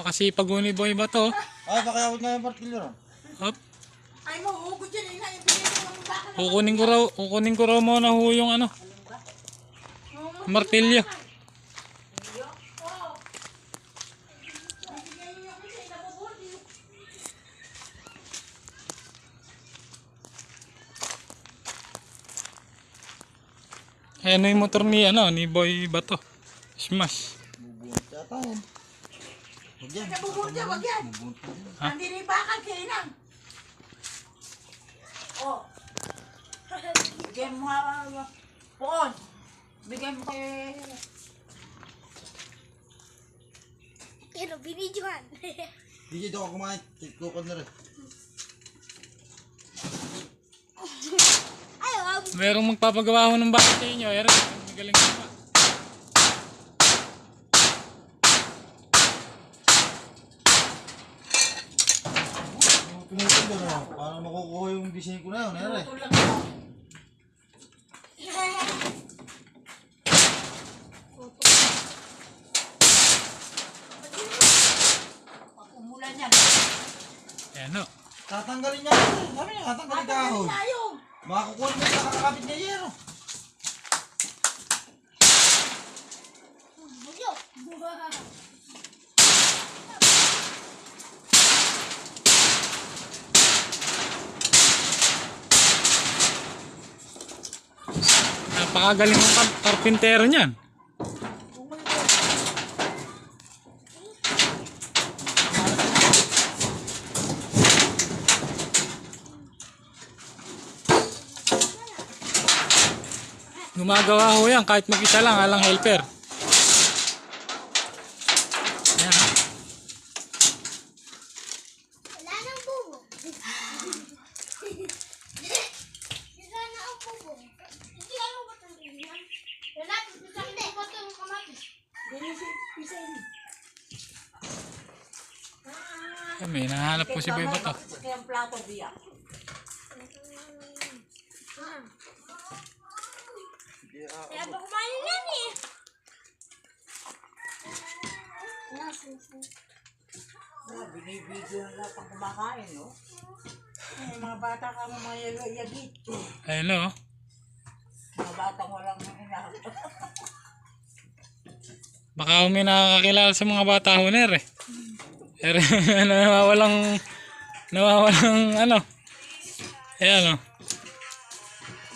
Napakasipag ni Boy ba to? Ay, pakayawit nga yung martilyo. Hop. Ay mo, hugot dyan eh. Ibigay mo ng baka na. Kukunin ko raw muna ho yung ano. Martilyo. Ayan na yung motor ni Boy Bato. Smash. Bubunot yata yan. Wag yan. Nabubunot yan, wag yan. Ha? Hindi rin bakal, kainan. Oh. Bigyan mo nga. Poon. Bigyan mo kay... Pero binidyohan. Hindi dito ako kumain. Tukod na rin. Ayaw, Merong magpapagawa ho ng bahay sa inyo. Aaron, magaling naman. Pinutol doon o. Para makukuha yung design ko na yun. Ere. Tulak mo. Pag umulan yan. Ayan o. Tatanggalin niya ako. Sabi niya, tatanggalin ka ako. Tatanggalin tayo. Makakukuha mo sa kakakapit niya yero. bugyo. Napakagaling ng karpintero niyan. Gumagawa ho yan kahit mag-isa lang, alang helper. Ayan. Wala nang bubo. Wala na ang bubo. Hindi ano ba ito yan? Wala, bisa hindi ko ito yung kamatis. Ganyan si Pisa yun. May nahanap po si Boy Bato. Kaya ang plato biya. Kaya ba kumain yan eh? Binibidyo na lahat ang kumakain, no? Eh, mga bata ka mga yagit. Ayun o. Mga batang walang ina. Baka may nakakakilala sa mga bata ho ner eh. Nawawalang ano. Ayan o.